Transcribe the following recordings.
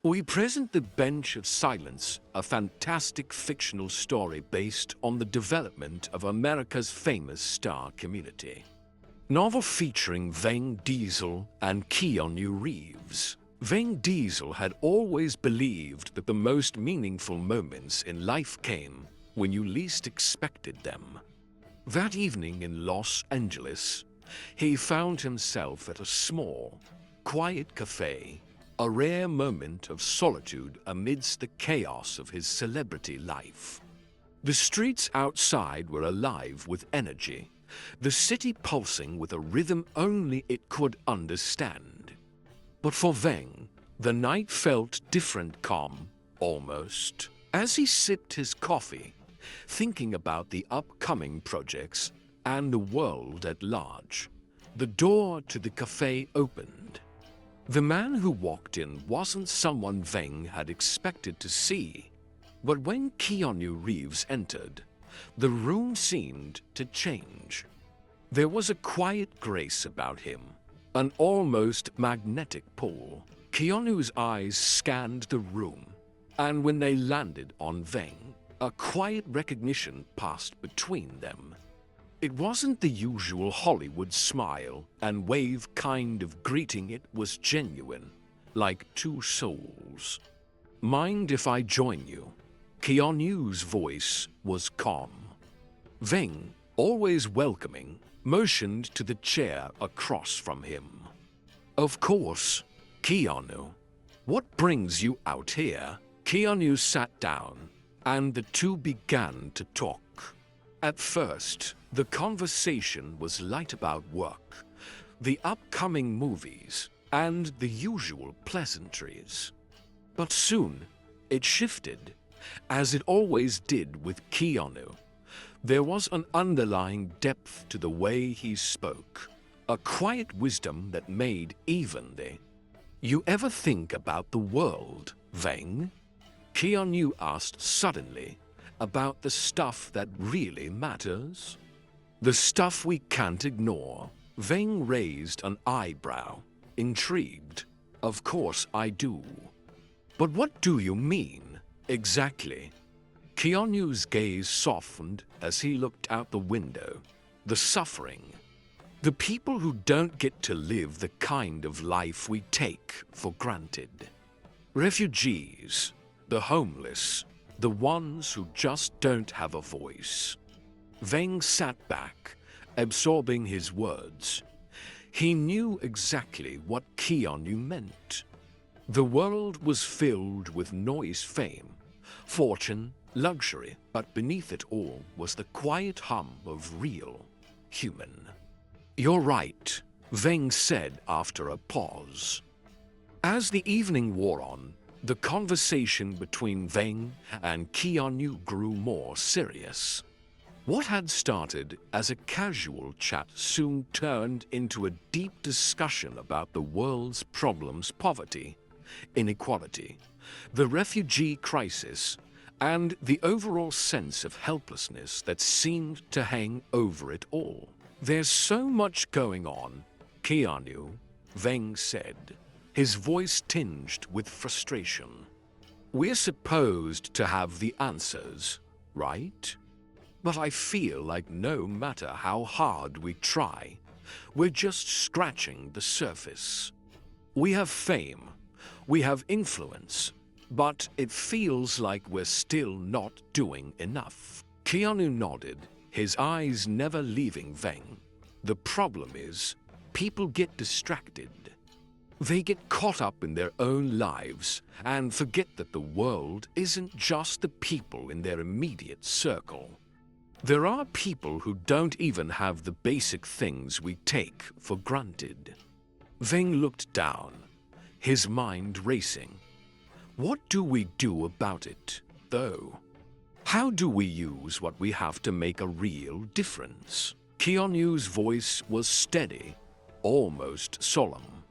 We present The Bench of Silence, a fantastic fictional story based on the development of America's famous star community. Novel featuring Vin Diesel and Keanu Reeves. Vin Diesel had always believed that the most meaningful moments in life came when you least expected them. That evening in Los Angeles, he found himself at a small, quiet cafe, a rare moment of solitude amidst the chaos of his celebrity life. The streets outside were alive with energy, the city pulsing with a rhythm only it could understand. But for Veng, the night felt different, calm, almost. As he sipped his coffee, thinking about the upcoming projects and the world at large, the door to the cafe opened. The man who walked in wasn't someone Veng had expected to see, but when Keanu Reeves entered, the room seemed to change. There was a quiet grace about him, an almost magnetic pull. Keanu's eyes scanned the room, and when they landed on Veng, a quiet recognition passed between them. It wasn't the usual Hollywood smile and wave kind of greeting, it was genuine, like two souls. "Mind if I join you?" Keanu's voice was calm. Veng, always welcoming, motioned to the chair across from him. "Of course, Keanu. What brings you out here?" Keanu sat down, and the two began to talk. At first, the conversation was light about work, the upcoming movies, and the usual pleasantries. But soon, it shifted, as it always did with Keanu. There was an underlying depth to the way he spoke, a quiet wisdom that made even the "You ever think about the world, Veng?" Keanu asked suddenly, "About the stuff that really matters? The stuff we can't ignore?" Veng raised an eyebrow, intrigued. "Of course I do. But what do you mean, exactly?" Keanu's gaze softened as he looked out the window. "The suffering. The people who don't get to live the kind of life we take for granted. Refugees, the homeless, the ones who just don't have a voice." Veng sat back, absorbing his words. He knew exactly what Keanu meant. The world was filled with noise, fame, fortune, luxury, but beneath it all was the quiet hum of real, human. "You're right," Veng said after a pause. As the evening wore on, the conversation between Veng and Keanu grew more serious. What had started as a casual chat soon turned into a deep discussion about the world's problems: poverty, inequality, the refugee crisis, and the overall sense of helplessness that seemed to hang over it all. "There's so much going on, Keanu," Veng said, his voice tinged with frustration. "We're supposed to have the answers, right? But I feel like no matter how hard we try, we're just scratching the surface. We have fame, we have influence, but it feels like we're still not doing enough." Keanu nodded, his eyes never leaving Veng. "The problem is, people get distracted. They get caught up in their own lives and forget that the world isn't just the people in their immediate circle. There are people who don't even have the basic things we take for granted." Veng looked down, his mind racing. What do we do about it, though? How do we use what we have to make a real difference? Keanu's voice was steady, almost solemn.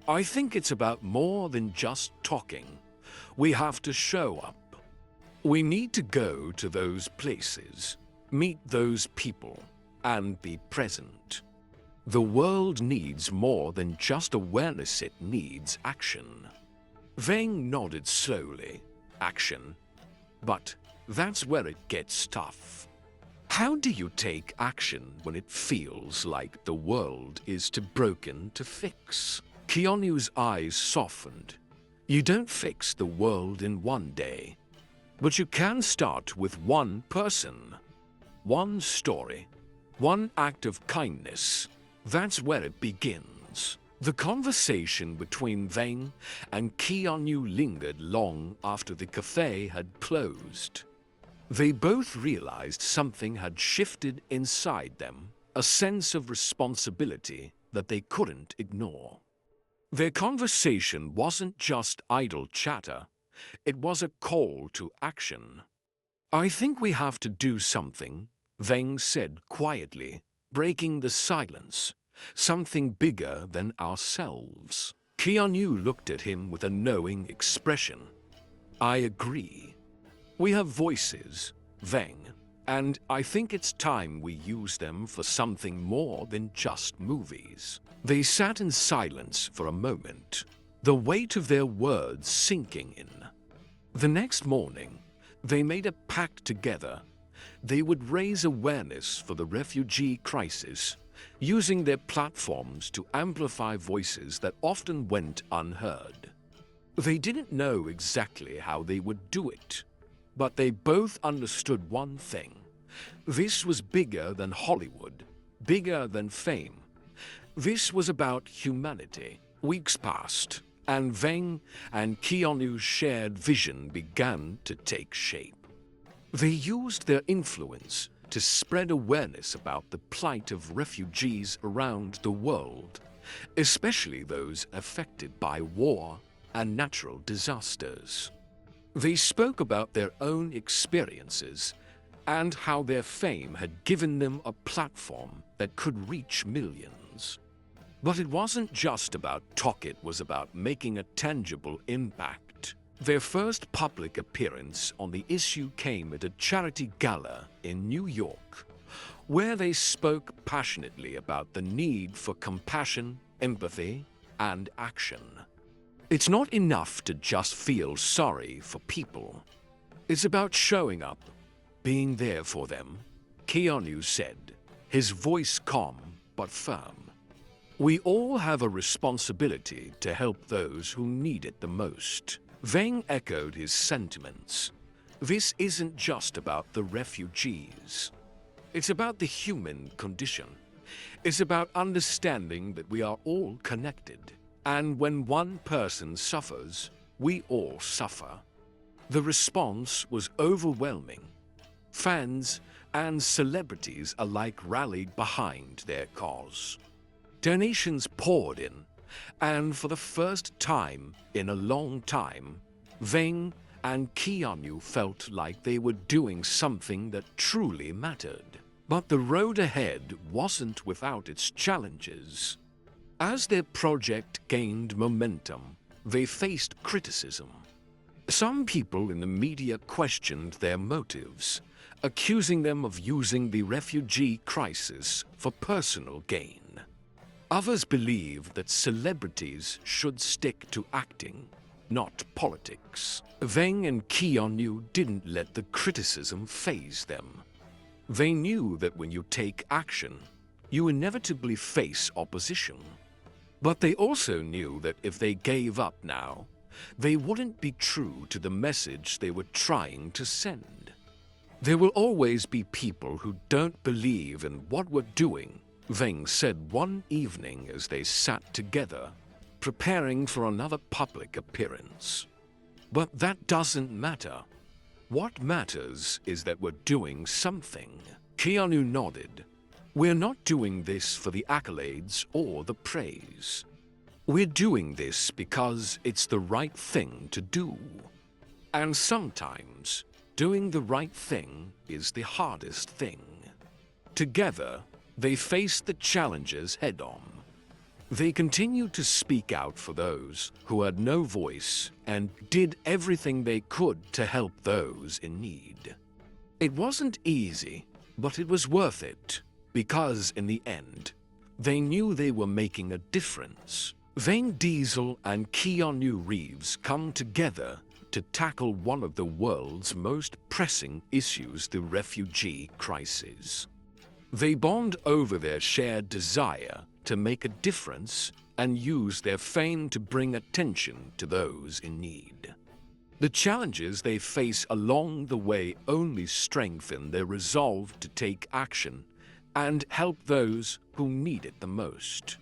"I think it's about more than just talking. We have to show up. We need to go to those places, meet those people, and be present. The world needs more than just awareness, it needs action." Veng nodded slowly. Action. But that's where it gets tough. How do you take action when it feels like the world is too broken to fix? Keanu's eyes softened. You don't fix the world in one day, but you can start with one person, one story, one act of kindness. That's where it begins. The conversation between Veng and Keanu lingered long after the cafe had closed. They both realized something had shifted inside them, a sense of responsibility that they couldn't ignore. Their conversation wasn't just idle chatter, it was a call to action. I think we have to do something, Veng said quietly, breaking the silence. Something bigger than ourselves. Keanu looked at him with a knowing expression. I agree. We have voices, Veng, and I think it's time we use them for something more than just movies. They sat in silence for a moment, the weight of their words sinking in. The next morning, they made a pact together. They would raise awareness for the refugee crisis, using their platforms to amplify voices that often went unheard. They didn't know exactly how they would do it, but they both understood one thing. This was bigger than Hollywood, bigger than fame. This was about humanity. Weeks passed, and Veng and Keanu's shared vision began to take shape. They used their influence to spread awareness about the plight of refugees around the world, especially those affected by war and natural disasters. They spoke about their own experiences and how their fame had given them a platform that could reach millions. But it wasn't just about talk, it was about making a tangible impact. Their first public appearance on the issue came at a charity gala in New York, where they spoke passionately about the need for compassion, empathy, and action. It's not enough to just feel sorry for people. It's about showing up, being there for them, Keanu said, his voice calm but firm. We all have a responsibility to help those who need it the most. Veng echoed his sentiments. This isn't just about the refugees. It's about the human condition. It's about understanding that we are all connected. And when one person suffers, we all suffer. The response was overwhelming. Fans and celebrities alike rallied behind their cause. Donations poured in, and for the first time in a long time, Veng and Keanu felt like they were doing something that truly mattered. But the road ahead wasn't without its challenges. As their project gained momentum, they faced criticism. Some people in the media questioned their motives, accusing them of using the refugee crisis for personal gain. Others believed that celebrities should stick to acting, not politics. Veng and Keanu didn't let the criticism faze them. They knew that when you take action, you inevitably face opposition. But they also knew that if they gave up now, they wouldn't be true to the message they were trying to send. There will always be people who don't believe in what we're doing, Veng said one evening as they sat together, preparing for another public appearance. But that doesn't matter. What matters is that we're doing something. Keanu nodded. We're not doing this for the accolades or the praise. We're doing this because it's the right thing to do. And sometimes, doing the right thing is the hardest thing. Together, they faced the challenges head-on. They continued to speak out for those who had no voice and did everything they could to help those in need. It wasn't easy, but it was worth it, because in the end, they knew they were making a difference. Vin Diesel and Keanu Reeves come together to tackle one of the world's most pressing issues, the refugee crisis. They bond over their shared desire to make a difference and use their fame to bring attention to those in need. The challenges they face along the way only strengthen their resolve to take action and help those who need it the most.